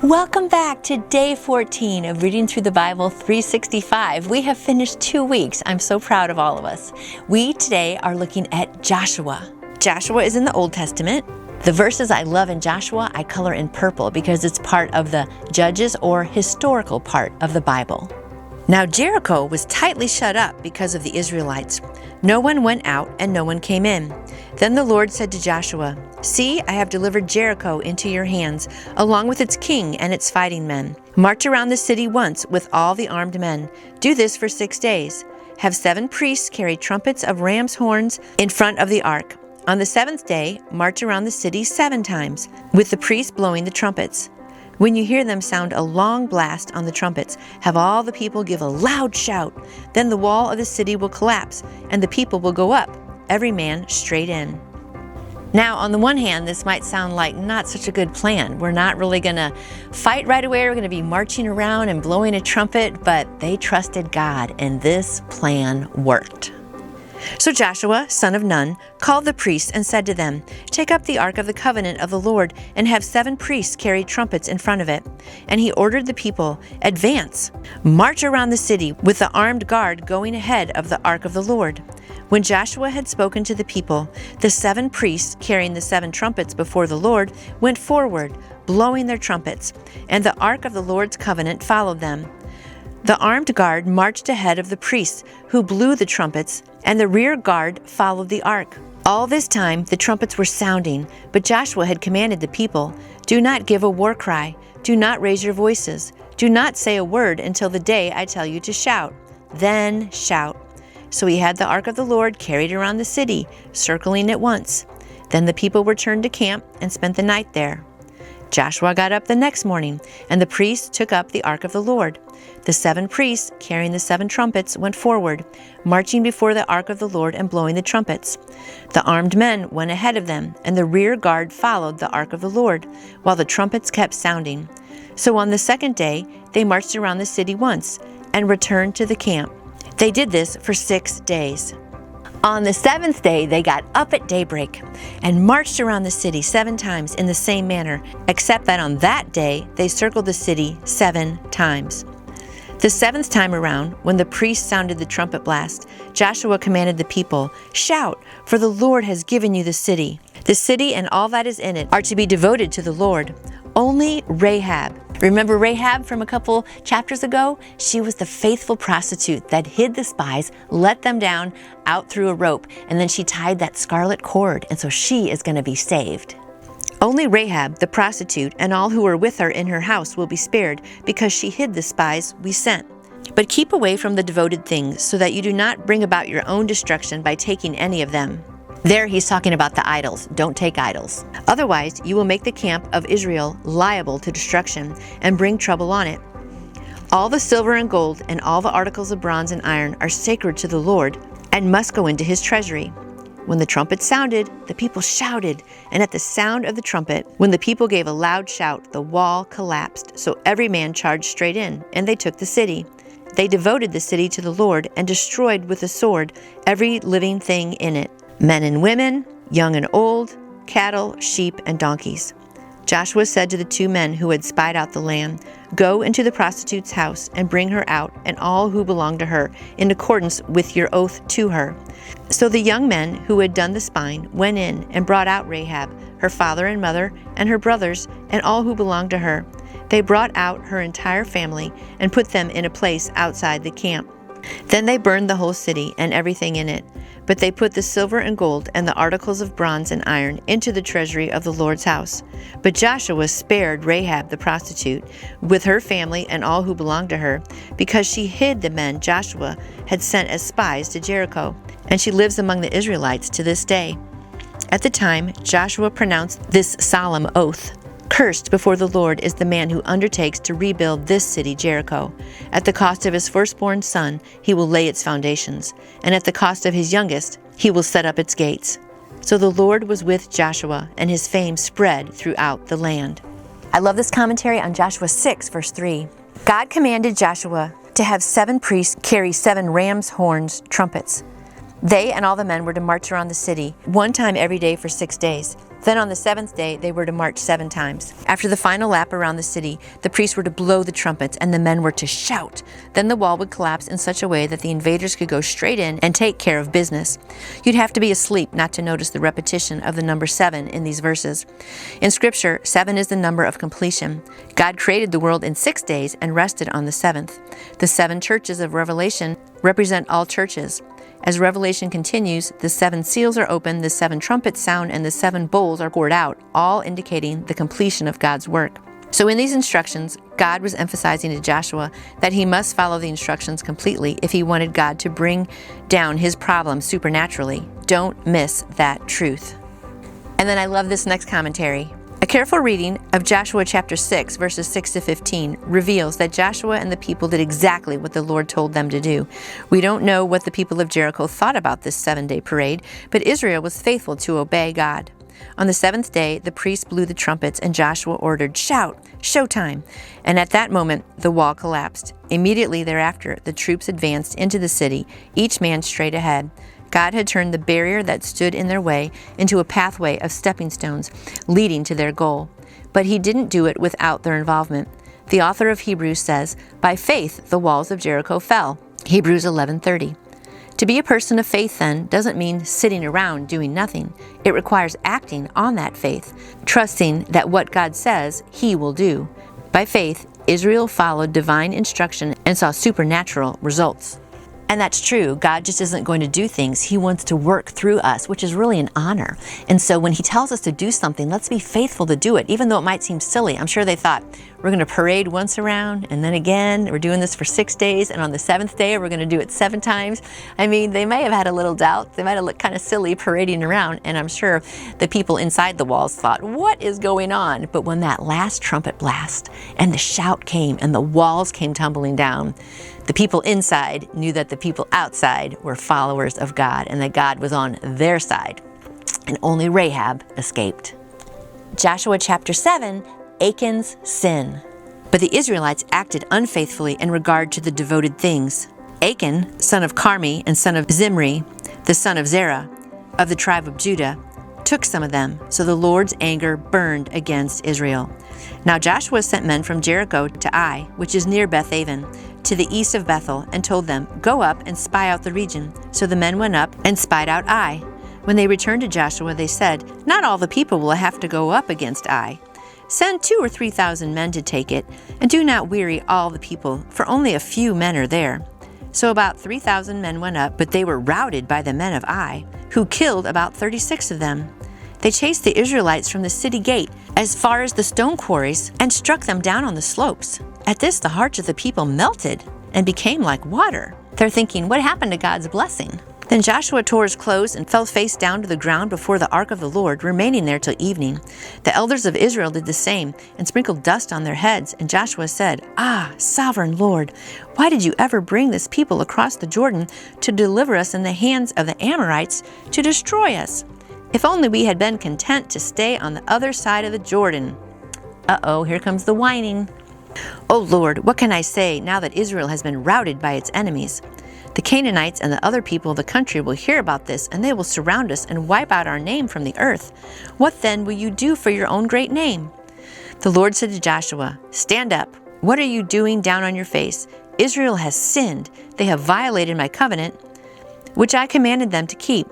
Welcome back to day 14 of Reading Through the Bible 365. We have finished 2 weeks. I'm so proud of all of us. We today are looking at Joshua. Joshua is in the Old Testament. The verses I love in Joshua, I color in purple because it's part of the Judges or historical part of the Bible. Now Jericho was tightly shut up because of the Israelites. No one went out and no one came in. Then the Lord said to Joshua, "See, I have delivered Jericho into your hands, along with its king and its fighting men. March around the city once with all the armed men. Do this for 6 days. Have 7 priests carry trumpets of ram's horns in front of the ark. On the 7th day, march around the city 7 times, with the priests blowing the trumpets. When you hear them sound a long blast on the trumpets, have all the people give a loud shout. Then the wall of the city will collapse, and the people will go up, every man straight in." Now, on the one hand, this might sound like not such a good plan. We're not really going to fight right away. We're going to be marching around and blowing a trumpet, but they trusted God, and this plan worked. So Joshua, son of Nun, called the priests and said to them, "Take up the ark of the covenant of the Lord and have 7 priests carry trumpets in front of it." And he ordered the people, "Advance, march around the city with the armed guard going ahead of the ark of the Lord." When Joshua had spoken to the people, the 7 priests carrying the 7 trumpets before the Lord went forward, blowing their trumpets, and the ark of the Lord's covenant followed them. The armed guard marched ahead of the priests, who blew the trumpets, and the rear guard followed the ark. All this time the trumpets were sounding, but Joshua had commanded the people, "Do not give a war cry. Do not raise your voices. Do not say a word until the day I tell you to shout. Then shout." So he had the ark of the Lord carried around the city, circling it once. Then the people returned to camp and spent the night there. Joshua got up the next morning, and the priests took up the ark of the Lord. The 7 priests, carrying the 7 trumpets, went forward, marching before the ark of the Lord and blowing the trumpets. The armed men went ahead of them, and the rear guard followed the ark of the Lord, while the trumpets kept sounding. So on the 2nd day, they marched around the city once, and returned to the camp. They did this for 6 days. On the 7th day, they got up at daybreak and marched around the city 7 times in the same manner, except that on that day, they circled the city 7 times. The 7th time around, when the priest sounded the trumpet blast, Joshua commanded the people, "Shout, for the Lord has given you the city. The city and all that is in it are to be devoted to the Lord. Only Rahab." Remember Rahab from a couple chapters ago? She was the faithful prostitute that hid the spies, let them down out through a rope, and then she tied that scarlet cord, and so she is going to be saved. Only Rahab, the prostitute, and all who were with her in her house will be spared, because she hid the spies we sent. But keep away from the devoted things, so that you do not bring about your own destruction by taking any of them. There he's talking about the idols. Don't take idols. Otherwise, you will make the camp of Israel liable to destruction and bring trouble on it. All the silver and gold and all the articles of bronze and iron are sacred to the Lord and must go into his treasury. When the trumpet sounded, the people shouted, and at the sound of the trumpet, when the people gave a loud shout, the wall collapsed, so every man charged straight in, and they took the city. They devoted the city to the Lord and destroyed with the sword every living thing in it, men and women, young and old, cattle, sheep, and donkeys. Joshua said to the 2 men who had spied out the land, "Go into the prostitute's house and bring her out and all who belong to her, in accordance with your oath to her." So the young men who had done the spying went in and brought out Rahab, her father and mother, and her brothers, and all who belonged to her. They brought out her entire family and put them in a place outside the camp. Then they burned the whole city and everything in it. But they put the silver and gold and the articles of bronze and iron into the treasury of the Lord's house. But Joshua spared Rahab the prostitute, with her family and all who belonged to her, because she hid the men Joshua had sent as spies to Jericho, and she lives among the Israelites to this day. At the time, Joshua pronounced this solemn oath: "Cursed before the Lord is the man who undertakes to rebuild this city, Jericho. At the cost of his firstborn son, he will lay its foundations, and at the cost of his youngest, he will set up its gates." So the Lord was with Joshua, and his fame spread throughout the land. I love this commentary on Joshua 6, verse 3. God commanded Joshua to have 7 priests carry 7 ram's horns, trumpets. They and all the men were to march around the city 1 time every day for 6 days. Then on the seventh day, they were to march 7 times. After the final lap around the city, the priests were to blow the trumpets, and the men were to shout. Then the wall would collapse in such a way that the invaders could go straight in and take care of business. You'd have to be asleep not to notice the repetition of the number 7 in these verses. In Scripture, 7 is the number of completion. God created the world in 6 days and rested on the 7th. The 7 churches of Revelation represent all churches. As Revelation continues, the 7 seals are opened, the 7 trumpets sound, and the 7 bowls are poured out, all indicating the completion of God's work. So in these instructions, God was emphasizing to Joshua that he must follow the instructions completely if he wanted God to bring down his problem supernaturally. Don't miss that truth. And then I love this next commentary. A careful reading of Joshua chapter 6, verses 6 to 15, reveals that Joshua and the people did exactly what the Lord told them to do. We don't know what the people of Jericho thought about this 7-day parade, but Israel was faithful to obey God. On the 7th day, the priests blew the trumpets, and Joshua ordered, "Shout, showtime!" And at that moment, the wall collapsed. Immediately thereafter, the troops advanced into the city, each man straight ahead. God had turned the barrier that stood in their way into a pathway of stepping stones leading to their goal. But he didn't do it without their involvement. The author of Hebrews says, "By faith the walls of Jericho fell." Hebrews 11:30. To be a person of faith, then, doesn't mean sitting around doing nothing. It requires acting on that faith, trusting that what God says, he will do. By faith, Israel followed divine instruction and saw supernatural results. And that's true. God just isn't going to do things. He wants to work through us, which is really an honor. And so when he tells us to do something, let's be faithful to do it, even though it might seem silly. I'm sure they thought, we're going to parade once around, and then again, we're doing this for 6 days, and on the 7th day, we're going to do it 7 times. I mean, they may have had a little doubt. They might have looked kind of silly parading around, and I'm sure the people inside the walls thought, what is going on? But when that last trumpet blast, and the shout came, and the walls came tumbling down, the people inside knew that the people outside were followers of God and that God was on their side. And only Rahab escaped. Joshua chapter 7, Achan's sin. But the Israelites acted unfaithfully in regard to the devoted things. Achan, son of Carmi and son of Zimri, the son of Zerah, of the tribe of Judah, took some of them, so the Lord's anger burned against Israel. Now Joshua sent men from Jericho to Ai, which is near Bethaven, to the east of Bethel, and told them, "Go up and spy out the region." So the men went up and spied out Ai. When they returned to Joshua, they said, "Not all the people will have to go up against Ai. Send 2,000 or 3,000 men to take it, and do not weary all the people, for only a few men are there." So about 3,000 men went up, but they were routed by the men of Ai, who killed about 36 of them. They chased the Israelites from the city gate as far as the stone quarries and struck them down on the slopes. At this, the hearts of the people melted and became like water. They're thinking, what happened to God's blessing? Then Joshua tore his clothes and fell face down to the ground before the ark of the Lord, remaining there till evening. The elders of Israel did the same and sprinkled dust on their heads. And Joshua said, "Ah, sovereign Lord, why did you ever bring this people across the Jordan to deliver us in the hands of the Amorites to destroy us? If only we had been content to stay on the other side of the Jordan." Uh-oh, here comes the whining. "Oh Lord, what can I say now that Israel has been routed by its enemies? The Canaanites and the other people of the country will hear about this, and they will surround us and wipe out our name from the earth. What then will you do for your own great name?" The Lord said to Joshua, "Stand up. What are you doing down on your face? Israel has sinned. They have violated my covenant, which I commanded them to keep.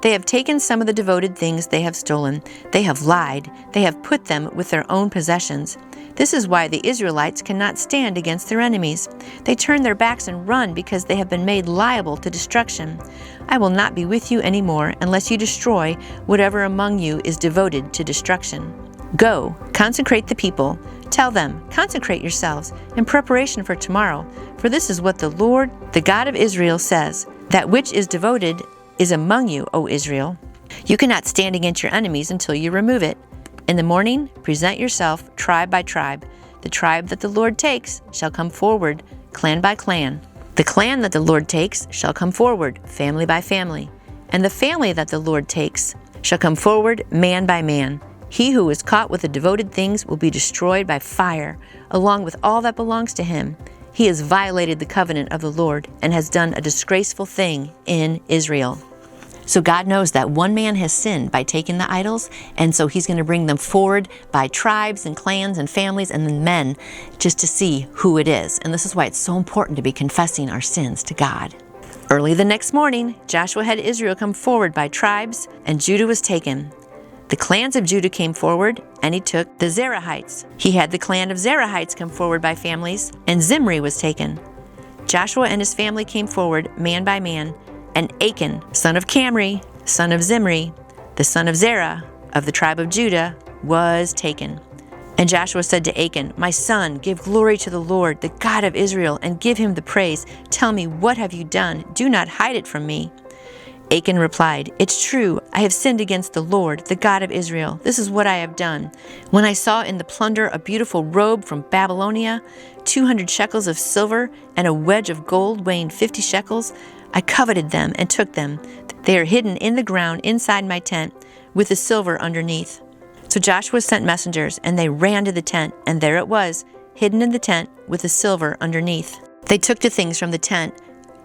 They have taken some of the devoted things they have stolen. They have lied. They have put them with their own possessions. This is why the Israelites cannot stand against their enemies. They turn their backs and run because they have been made liable to destruction. I will not be with you anymore unless you destroy whatever among you is devoted to destruction. Go, consecrate the people. Tell them, consecrate yourselves in preparation for tomorrow. For this is what the Lord, the God of Israel, says, that which is devoted is among you, O Israel. You cannot stand against your enemies until you remove it. In the morning, present yourself tribe by tribe. The tribe that the Lord takes shall come forward, clan by clan. The clan that the Lord takes shall come forward, family by family. And the family that the Lord takes shall come forward, man by man. He who is caught with the devoted things will be destroyed by fire, along with all that belongs to him. He has violated the covenant of the Lord and has done a disgraceful thing in Israel. So God knows that one man has sinned by taking the idols, and so he's going to bring them forward by tribes and clans and families and then men just to see who it is. And this is why it's so important to be confessing our sins to God. Early the next morning, Joshua had Israel come forward by tribes, and Judah was taken. The clans of Judah came forward, and he took the Zerahites. He had the clan of Zerahites come forward by families, and Zimri was taken. Joshua and his family came forward, man by man, and Achan, son of Camri, son of Zimri, the son of Zerah, of the tribe of Judah, was taken. And Joshua said to Achan, "My son, give glory to the Lord, the God of Israel, and give him the praise. Tell me, what have you done? Do not hide it from me." Achan replied, "It's true, I have sinned against the Lord, the God of Israel. This is what I have done. When I saw in the plunder a beautiful robe from Babylonia, 200 shekels of silver, and a wedge of gold weighing 50 shekels, I coveted them and took them. They are hidden in the ground inside my tent, with the silver underneath." So Joshua sent messengers, and they ran to the tent, and there it was, hidden in the tent, with the silver underneath. They took the things from the tent,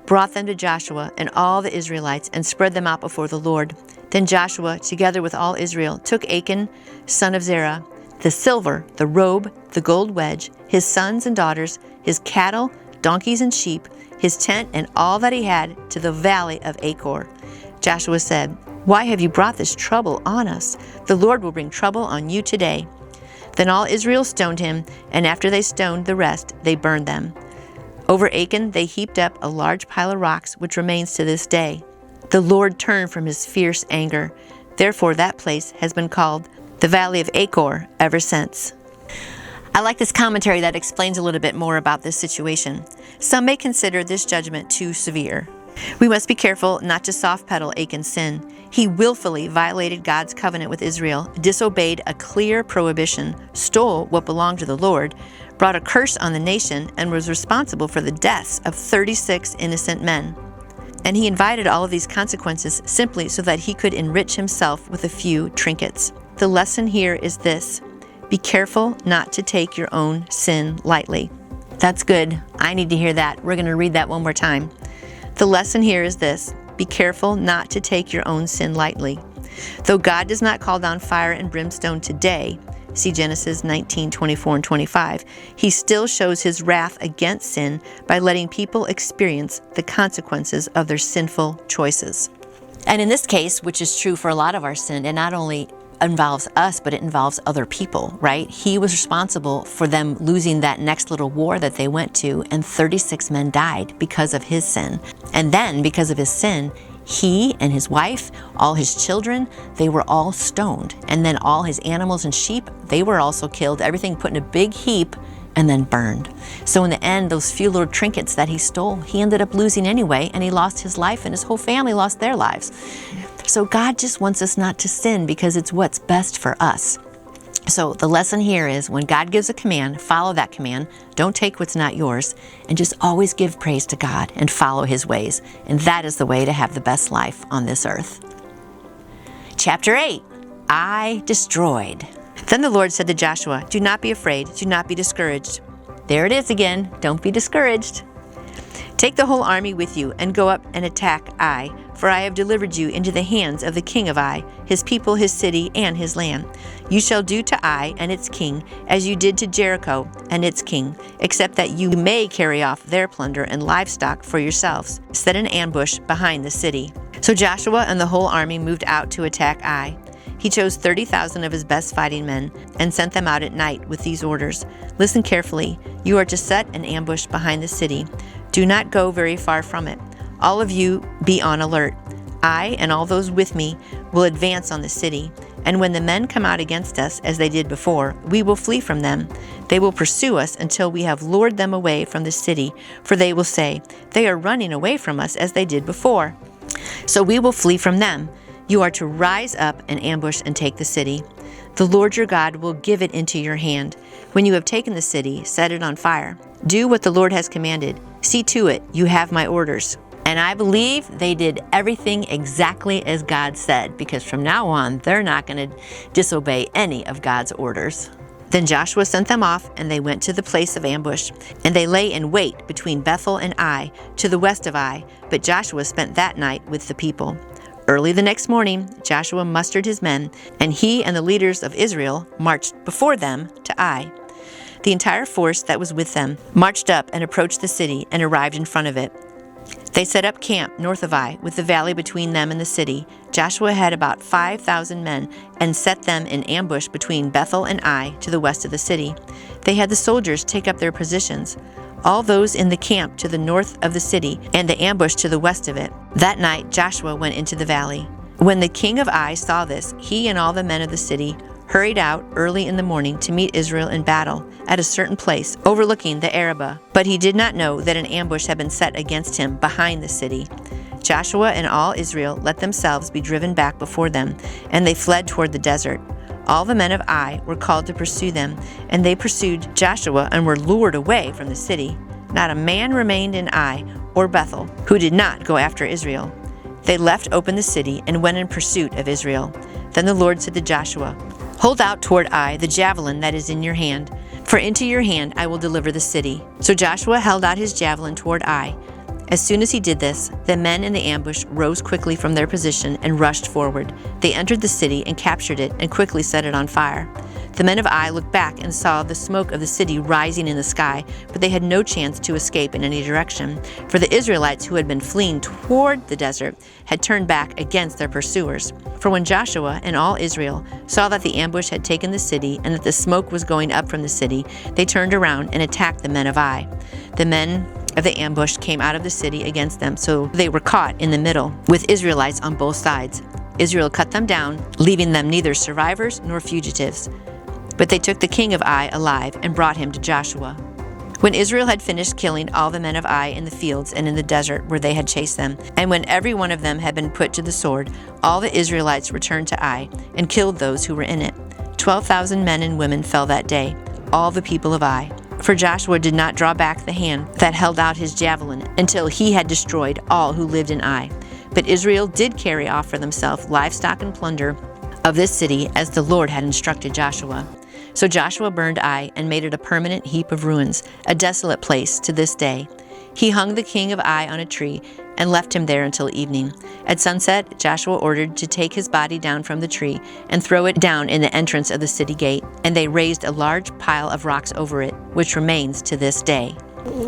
brought them to Joshua and all the Israelites, and spread them out before the Lord. Then Joshua, together with all Israel, took Achan, son of Zerah, the silver, the robe, the gold wedge, his sons and daughters, his cattle, donkeys and sheep, his tent, and all that he had, to the valley of Achor. Joshua said, "Why have you brought this trouble on us? The Lord will bring trouble on you today." Then all Israel stoned him, and after they stoned the rest, they burned them. Over Achan they heaped up a large pile of rocks, which remains to this day. The Lord turned from his fierce anger. Therefore that place has been called the Valley of Achor ever since. I like this commentary that explains a little bit more about this situation. Some may consider this judgment too severe. We must be careful not to soft-pedal Achan's sin. He willfully violated God's covenant with Israel, disobeyed a clear prohibition, stole what belonged to the Lord, brought a curse on the nation, and was responsible for the deaths of 36 innocent men. And he invited all of these consequences simply so that he could enrich himself with a few trinkets. The lesson here is this: be careful not to take your own sin lightly. That's good. I need to hear that. We're going to read that one more time. The lesson here is this: be careful not to take your own sin lightly. Though God does not call down fire and brimstone today, see Genesis 19:24 and 25, he still shows his wrath against sin by letting people experience the consequences of their sinful choices. And in this case, which is true for a lot of our sin, it not only involves us, but it involves other people, right? He was responsible for them losing that next little war that they went to, and 36 men died because of his sin. And then, because of his sin, he and his wife, all his children, they were all stoned. And then all his animals and sheep, they were also killed. Everything put in a big heap and then burned. So in the end, those few little trinkets that he stole, he ended up losing anyway, and he lost his life, and his whole family lost their lives. So God just wants us not to sin because it's what's best for us. So the lesson here is, when God gives a command, follow that command. Don't take what's not yours, and just always give praise to God and follow his ways. And that is the way to have the best life on this earth. Chapter 8, I destroyed. Then the Lord said to Joshua, "Do not be afraid, do not be discouraged." There it is again, don't be discouraged. "Take the whole army with you and go up and attack Ai, for I have delivered you into the hands of the king of Ai, his people, his city, and his land. You shall do to Ai and its king as you did to Jericho and its king, except that you may carry off their plunder and livestock for yourselves. Set an ambush behind the city." So Joshua and the whole army moved out to attack Ai. He chose 30,000 of his best fighting men and sent them out at night with these orders: "Listen carefully. You are to set an ambush behind the city. Do not go very far from it. All of you be on alert. I and all those with me will advance on the city. And when the men come out against us, as they did before, we will flee from them. They will pursue us until we have lured them away from the city, for they will say, 'They are running away from us as they did before.' So we will flee from them. You are to rise up and ambush and take the city. The Lord your God will give it into your hand. When you have taken the city, set it on fire. Do what the Lord has commanded. See to it, you have my orders." And I believe they did everything exactly as God said, because from now on, they're not going to disobey any of God's orders. Then Joshua sent them off, and they went to the place of ambush. And they lay in wait between Bethel and Ai, to the west of Ai. But Joshua spent that night with the people. Early the next morning, Joshua mustered his men, and he and the leaders of Israel marched before them to Ai. The entire force that was with them marched up and approached the city and arrived in front of it. They set up camp north of Ai, with the valley between them and the city. Joshua had about 5,000 men and set them in ambush between Bethel and Ai to the west of the city. They had the soldiers take up their positions, all those in the camp to the north of the city and the ambush to the west of it. That night Joshua went into the valley. When the king of Ai saw this, he and all the men of the city hurried out early in the morning to meet Israel in battle at a certain place overlooking the Arabah. But he did not know that an ambush had been set against him behind the city. Joshua and all Israel let themselves be driven back before them, and they fled toward the desert. All the men of Ai were called to pursue them, and they pursued Joshua and were lured away from the city. Not a man remained in Ai or Bethel who did not go after Israel. They left open the city and went in pursuit of Israel. Then the Lord said to Joshua, "Hold out toward Ai the javelin that is in your hand, for into your hand I will deliver the city." So Joshua held out his javelin toward Ai. As soon as he did this, the men in the ambush rose quickly from their position and rushed forward. They entered the city and captured it and quickly set it on fire. The men of Ai looked back and saw the smoke of the city rising in the sky, but they had no chance to escape in any direction, for the Israelites who had been fleeing toward the desert had turned back against their pursuers. For when Joshua and all Israel saw that the ambush had taken the city and that the smoke was going up from the city, they turned around and attacked the men of Ai. The men of the ambush came out of the city against them, so they were caught in the middle, with Israelites on both sides. Israel cut them down, leaving them neither survivors nor fugitives. But they took the king of Ai alive and brought him to Joshua. When Israel had finished killing all the men of Ai in the fields and in the desert where they had chased them, and when every one of them had been put to the sword, all the Israelites returned to Ai and killed those who were in it. 12,000 men and women fell that day, all the people of Ai. For Joshua did not draw back the hand that held out his javelin until he had destroyed all who lived in Ai. But Israel did carry off for themselves livestock and plunder of this city, as the Lord had instructed Joshua. So Joshua burned Ai and made it a permanent heap of ruins, a desolate place to this day. He hung the king of Ai on a tree and left him there until evening. At sunset, Joshua ordered to take his body down from the tree and throw it down in the entrance of the city gate, and they raised a large pile of rocks over it, which remains to this day.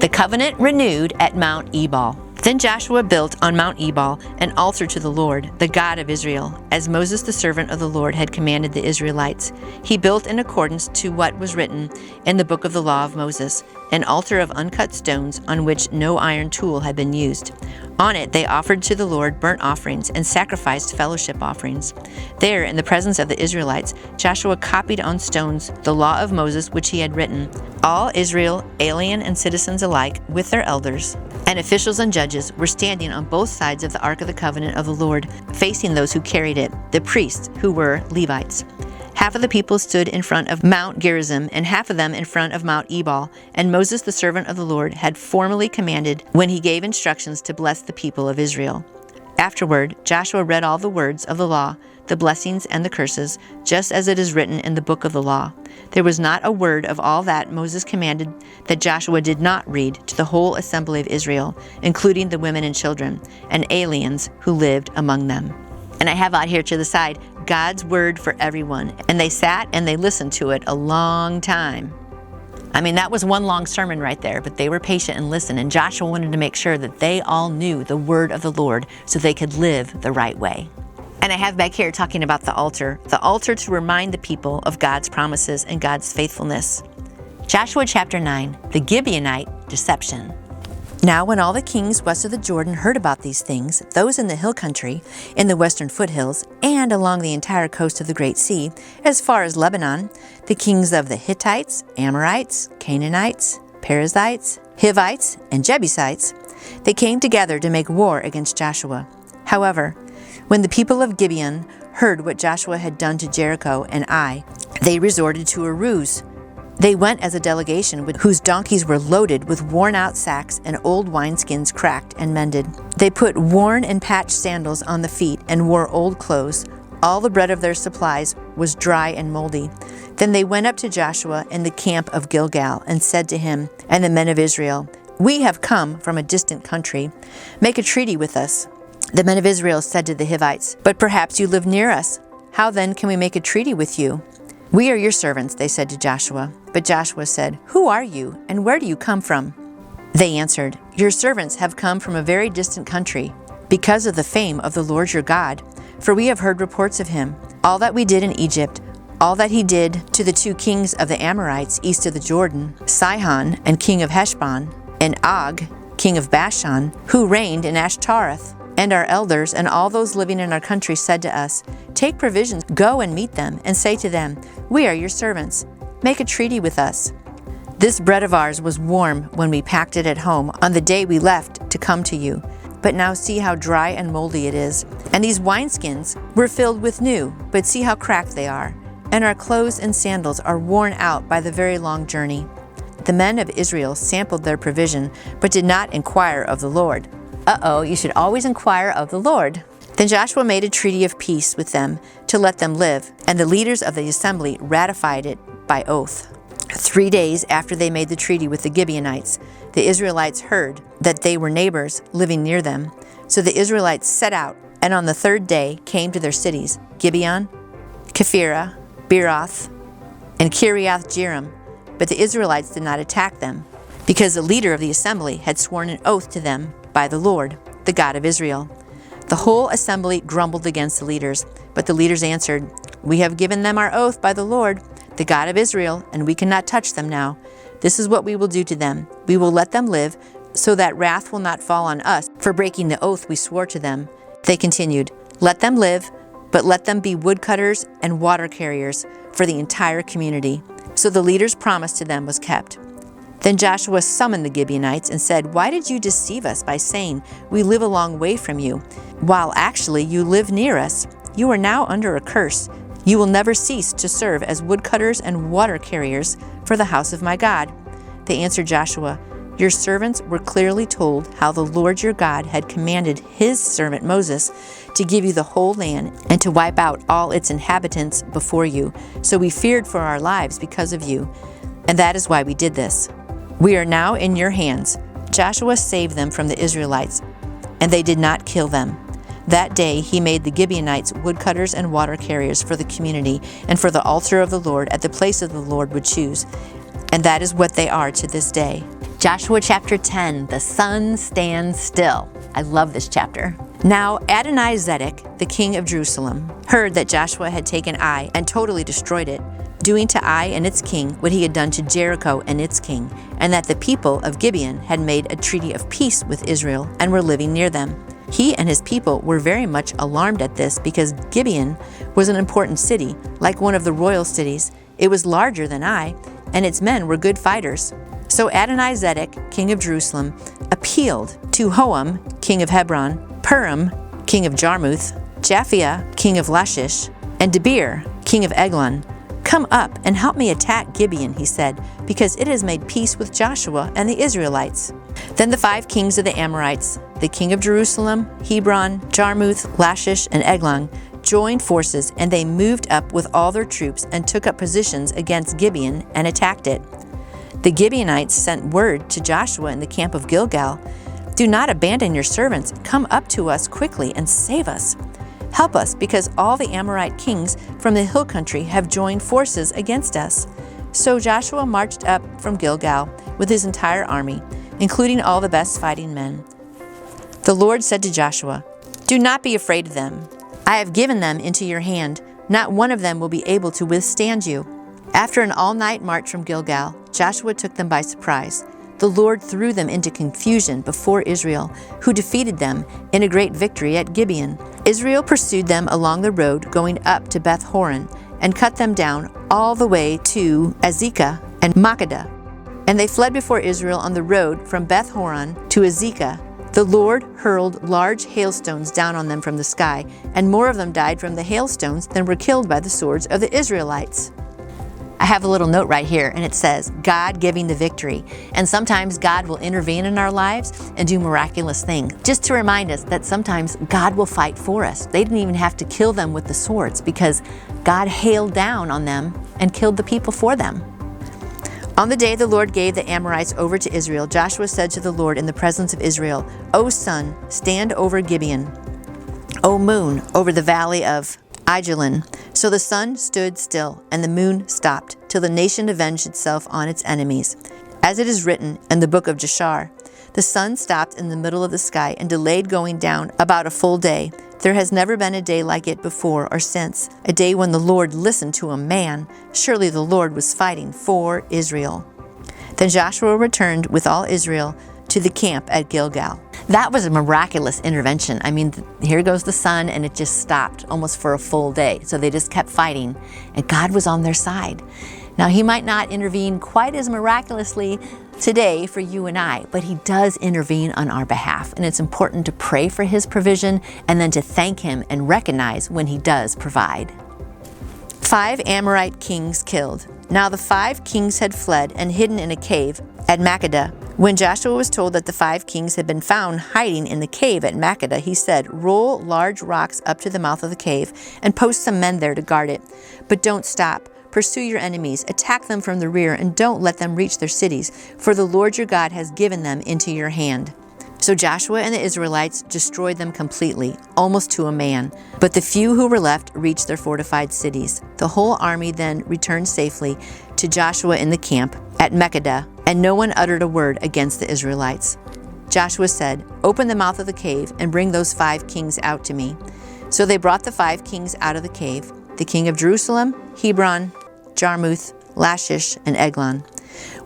The covenant renewed at Mount Ebal. Then Joshua built on Mount Ebal an altar to the Lord, the God of Israel, as Moses the servant of the Lord had commanded the Israelites. He built in accordance to what was written in the book of the law of Moses, an altar of uncut stones on which no iron tool had been used. On it they offered to the Lord burnt offerings and sacrificed fellowship offerings. There, in the presence of the Israelites, Joshua copied on stones the law of Moses which he had written. All Israel, alien and citizens alike, with their elders and officials and judges, were standing on both sides of the Ark of the Covenant of the Lord, facing those who carried it, the priests, who were Levites. Half of the people stood in front of Mount Gerizim, and half of them in front of Mount Ebal. And Moses, the servant of the Lord, had formally commanded when he gave instructions to bless the people of Israel. Afterward, Joshua read all the words of the law, the blessings and the curses, just as it is written in the book of the law. There was not a word of all that Moses commanded that Joshua did not read to the whole assembly of Israel, including the women and children, and aliens who lived among them. And I have out here to the side, God's word for everyone. And they sat and they listened to it a long time. I mean, that was one long sermon right there, but they were patient and listened, and Joshua wanted to make sure that they all knew the word of the Lord so they could live the right way. And I have back here talking about the altar to remind the people of God's promises and God's faithfulness. Joshua chapter 9, the Gibeonite deception. Now when all the kings west of the Jordan heard about these things, those in the hill country, in the western foothills, and along the entire coast of the Great Sea, as far as Lebanon, the kings of the Hittites, Amorites, Canaanites, Perizzites, Hivites, and Jebusites, they came together to make war against Joshua. However, when the people of Gibeon heard what Joshua had done to Jericho and Ai, they resorted to a ruse. They went as a delegation whose donkeys were loaded with worn-out sacks and old wineskins cracked and mended. They put worn and patched sandals on the feet and wore old clothes. All the bread of their supplies was dry and moldy. Then they went up to Joshua in the camp of Gilgal and said to him and the men of Israel, "We have come from a distant country. Make a treaty with us." The men of Israel said to the Hivites, "But perhaps you live near us. How then can we make a treaty with you?" "We are your servants," they said to Joshua. But Joshua said, "Who are you, and where do you come from?" They answered, "Your servants have come from a very distant country, because of the fame of the Lord your God. For we have heard reports of him, all that we did in Egypt, all that he did to the 2 kings of the Amorites east of the Jordan, Sihon and king of Heshbon, and Og, king of Bashan, who reigned in Ashtaroth. And our elders and all those living in our country said to us, 'Take provisions, go and meet them, and say to them, We are your servants. Make a treaty with us.' This bread of ours was warm when we packed it at home on the day we left to come to you. But now see how dry and moldy it is. And these wineskins were filled with new, but see how cracked they are. And our clothes and sandals are worn out by the very long journey." The men of Israel sampled their provision, but did not inquire of the Lord. You should always inquire of the Lord. Then Joshua made a treaty of peace with them to let them live, and the leaders of the assembly ratified it by oath. 3 days after they made the treaty with the Gibeonites, the Israelites heard that they were neighbors living near them. So the Israelites set out, and on the 3rd day came to their cities, Gibeon, Kephirah, Beeroth, and Kiriath-jearim. But the Israelites did not attack them, because the leader of the assembly had sworn an oath to them by the Lord, the God of Israel. The whole assembly grumbled against the leaders, but the leaders answered, "We have given them our oath by the Lord, the God of Israel, and we cannot touch them now. This is what we will do to them. We will let them live, so that wrath will not fall on us for breaking the oath we swore to them." They continued, "Let them live, but let them be woodcutters and water carriers for the entire community." So the leader's promise to them was kept. Then Joshua summoned the Gibeonites and said, "Why did you deceive us by saying, 'We live a long way from you,' while actually you live near us? You are now under a curse. You will never cease to serve as woodcutters and water carriers for the house of my God." They answered Joshua, "Your servants were clearly told how the Lord your God had commanded his servant Moses to give you the whole land and to wipe out all its inhabitants before you. So we feared for our lives because of you, and that is why we did this. We are now in your hands." Joshua saved them from the Israelites, and they did not kill them. That day he made the Gibeonites woodcutters and water carriers for the community and for the altar of the Lord at the place of the Lord would choose. And that is what they are to this day. Joshua chapter 10, the sun stands still. I love this chapter. Now Adonizedek, the king of Jerusalem, heard that Joshua had taken Ai and totally destroyed it, doing to Ai and its king what he had done to Jericho and its king, and that the people of Gibeon had made a treaty of peace with Israel and were living near them. He and his people were very much alarmed at this because Gibeon was an important city, like one of the royal cities. It was larger than Ai, and its men were good fighters. So Adonizedek, king of Jerusalem, appealed to Hoam, king of Hebron, Purim, king of Jarmuth, Japhia, king of Lachish, and Debir, king of Eglon. "Come up and help me attack Gibeon," he said, "because it has made peace with Joshua and the Israelites." Then the 5 kings of the Amorites, the king of Jerusalem, Hebron, Jarmuth, Lachish, and Eglon, joined forces, and they moved up with all their troops and took up positions against Gibeon and attacked it. The Gibeonites sent word to Joshua in the camp of Gilgal, "Do not abandon your servants. Come up to us quickly and save us. Help us, because all the Amorite kings from the hill country have joined forces against us." So Joshua marched up from Gilgal with his entire army, including all the best fighting men. The Lord said to Joshua, "Do not be afraid of them. I have given them into your hand. Not one of them will be able to withstand you." After an all-night march from Gilgal, Joshua took them by surprise. The Lord threw them into confusion before Israel, who defeated them in a great victory at Gibeon. Israel pursued them along the road going up to Beth Horon and cut them down all the way to Azekah and Makkedah. And they fled before Israel on the road from Beth Horon to Azekah. The Lord hurled large hailstones down on them from the sky, and more of them died from the hailstones than were killed by the swords of the Israelites. I have a little note right here, and it says, God giving the victory. And sometimes God will intervene in our lives and do miraculous things, just to remind us that sometimes God will fight for us. They didn't even have to kill them with the swords because God hailed down on them and killed the people for them. On the day the Lord gave the Amorites over to Israel, Joshua said to the Lord in the presence of Israel, "O sun, stand over Gibeon." O moon, over the valley of Ajalon. So the sun stood still, and the moon stopped, till the nation avenged itself on its enemies. As it is written in the book of Jashar, the sun stopped in the middle of the sky and delayed going down about a full day. There has never been a day like it before or since, a day when the Lord listened to a man. Surely the Lord was fighting for Israel. Then Joshua returned with all Israel to the camp at Gilgal. That was a miraculous intervention. I mean, here goes the sun, and it just stopped almost for a full day. So they just kept fighting, and God was on their side. Now, he might not intervene quite as miraculously today for you and I, but he does intervene on our behalf. And it's important to pray for his provision and then to thank him and recognize when he does provide. 5 Amorite kings killed. Now the 5 kings had fled and hidden in a cave at Makkedah. When Joshua was told that the 5 kings had been found hiding in the cave at Makkedah, he said, "Roll large rocks up to the mouth of the cave and post some men there to guard it. But don't stop. Pursue your enemies, attack them from the rear, and don't let them reach their cities, for the Lord your God has given them into your hand." So Joshua and the Israelites destroyed them completely, almost to a man. But the few who were left reached their fortified cities. The whole army then returned safely to Joshua in the camp at Makkedah, and no one uttered a word against the Israelites. Joshua said, "Open the mouth of the cave and bring those 5 kings out to me." So they brought the 5 kings out of the cave, the king of Jerusalem, Hebron, Jarmuth, Lachish, and Eglon.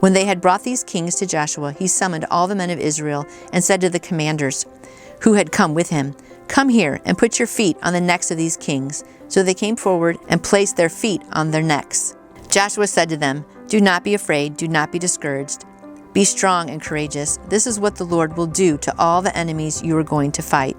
When they had brought these kings to Joshua, he summoned all the men of Israel and said to the commanders who had come with him, "Come here and put your feet on the necks of these kings." So they came forward and placed their feet on their necks. Joshua said to them, "Do not be afraid, do not be discouraged. Be strong and courageous. This is what the Lord will do to all the enemies you are going to fight."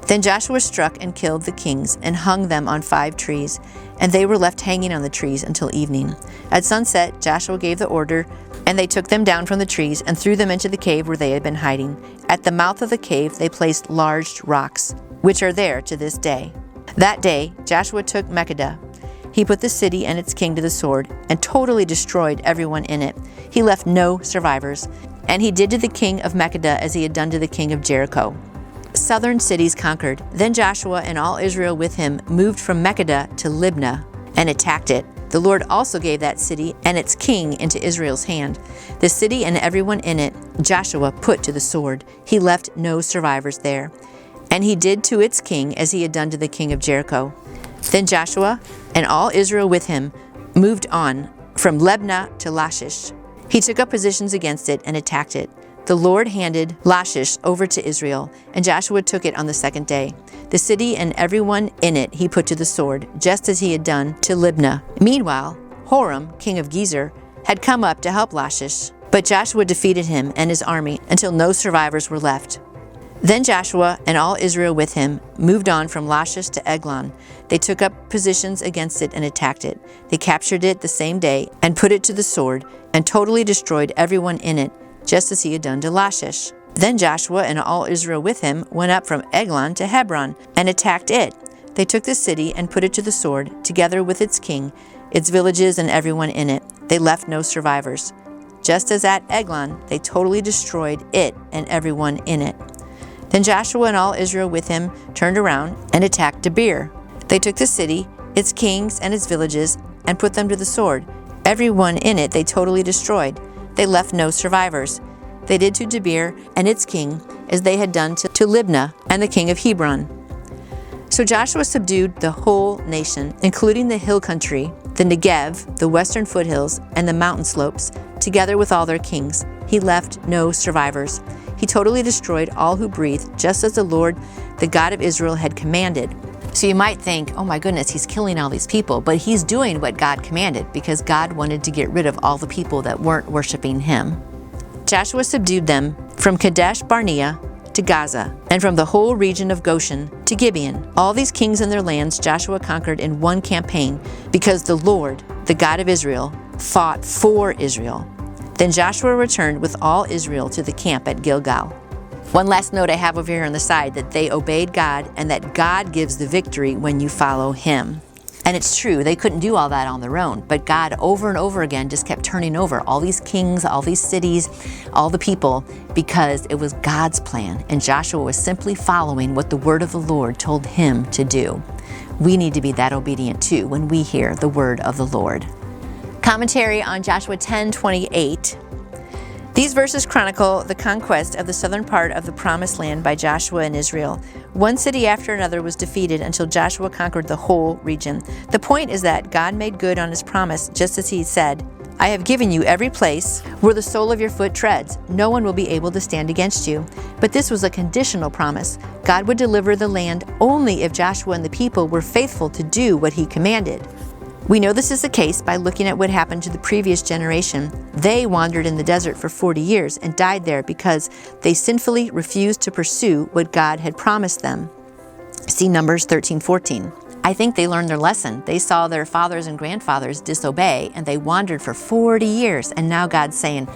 Then Joshua struck and killed the kings and hung them on 5 trees, and they were left hanging on the trees until evening. At sunset, Joshua gave the order, and they took them down from the trees and threw them into the cave where they had been hiding. At the mouth of the cave they placed large rocks, which are there to this day. That day Joshua took Makkedah. He put the city and its king to the sword and totally destroyed everyone in it. He left no survivors, and he did to the king of Makkedah as he had done to the king of Jericho. Southern cities conquered. Then Joshua and all Israel with him moved from Makkedah to Libnah and attacked it. The Lord also gave that city and its king into Israel's hand. The city and everyone in it Joshua put to the sword. He left no survivors there. And he did to its king as he had done to the king of Jericho. Then Joshua and all Israel with him moved on from Libnah to Lachish. He took up positions against it and attacked it. The Lord handed Lachish over to Israel, and Joshua took it on the 2nd day. The city and everyone in it he put to the sword, just as he had done to Libnah. Meanwhile, Horam, king of Gezer, had come up to help Lachish, but Joshua defeated him and his army until no survivors were left. Then Joshua and all Israel with him moved on from Lachish to Eglon. They took up positions against it and attacked it. They captured it the same day and put it to the sword and totally destroyed everyone in it, just as he had done to Lachish. Then Joshua and all Israel with him went up from Eglon to Hebron and attacked it. They took the city and put it to the sword, together with its king, its villages, and everyone in it. They left no survivors. Just as at Eglon, they totally destroyed it and everyone in it. Then Joshua and all Israel with him turned around and attacked Debir. They took the city, its kings, and its villages, and put them to the sword. Everyone in it they totally destroyed. They left no survivors. They did to Debir and its king as they had done to Libnah and the king of Hebron. So Joshua subdued the whole nation, including the hill country, the Negev, the western foothills, and the mountain slopes, together with all their kings. He left no survivors. He totally destroyed all who breathed, just as the Lord, the God of Israel, had commanded. So you might think, oh my goodness, he's killing all these people, but he's doing what God commanded because God wanted to get rid of all the people that weren't worshiping him. Joshua subdued them from Kadesh Barnea to Gaza, and from the whole region of Goshen to Gibeon. All these kings and their lands Joshua conquered in one campaign, because the Lord, the God of Israel, fought for Israel. Then Joshua returned with all Israel to the camp at Gilgal. One last note I have over here on the side, that they obeyed God and that God gives the victory when you follow him. And it's true, they couldn't do all that on their own, but God over and over again just kept turning over all these kings, all these cities, all the people, because it was God's plan, and Joshua was simply following what the word of the Lord told him to do. We need to be that obedient too when we hear the word of the Lord. Commentary on Joshua 10:28. These verses chronicle the conquest of the southern part of the Promised Land by Joshua and Israel. One city after another was defeated until Joshua conquered the whole region. The point is that God made good on his promise, just as he said, "I have given you every place where the sole of your foot treads. No one will be able to stand against you." But this was a conditional promise. God would deliver the land only if Joshua and the people were faithful to do what he commanded. We know this is the case by looking at what happened to the previous generation. They wandered in the desert for 40 years and died there because they sinfully refused to pursue what God had promised them. See Numbers 13:14. I think they learned their lesson. They saw their fathers and grandfathers disobey, and they wandered for 40 years. And now God's saying,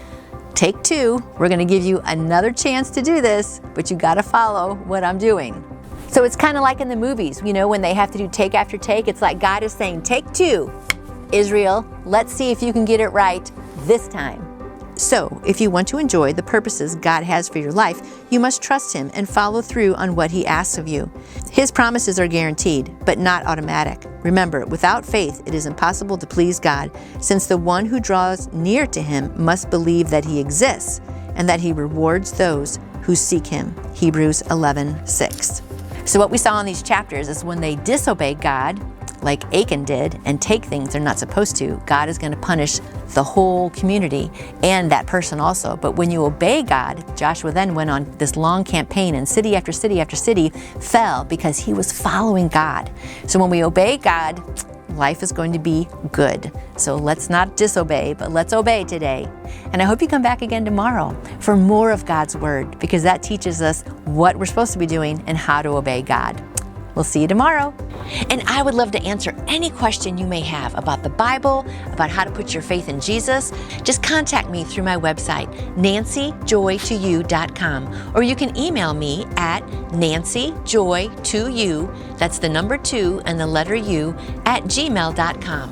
take two. We're going to give you another chance to do this, but you got to follow what I'm doing. So it's kind of like in the movies, when they have to do take after take. It's like God is saying, take two. Israel, let's see if you can get it right this time. So, if you want to enjoy the purposes God has for your life, you must trust him and follow through on what he asks of you. His promises are guaranteed, but not automatic. Remember, without faith, it is impossible to please God, since the one who draws near to him must believe that he exists and that he rewards those who seek him. Hebrews 11:6. So what we saw in these chapters is when they disobey God, like Achan did, and take things they're not supposed to, God is going to punish the whole community and that person also. But when you obey God, Joshua then went on this long campaign, and city after city after city fell because he was following God. So when we obey God, life is going to be good. So let's not disobey, but let's obey today. And I hope you come back again tomorrow for more of God's Word, because that teaches us what we're supposed to be doing and how to obey God. We'll see you tomorrow. And I would love to answer any question you may have about the Bible, about how to put your faith in Jesus. Just contact me through my website, nancyjoy2you.com, or you can email me at nancyjoy2you, that's the number 2 and the letter U, @gmail.com.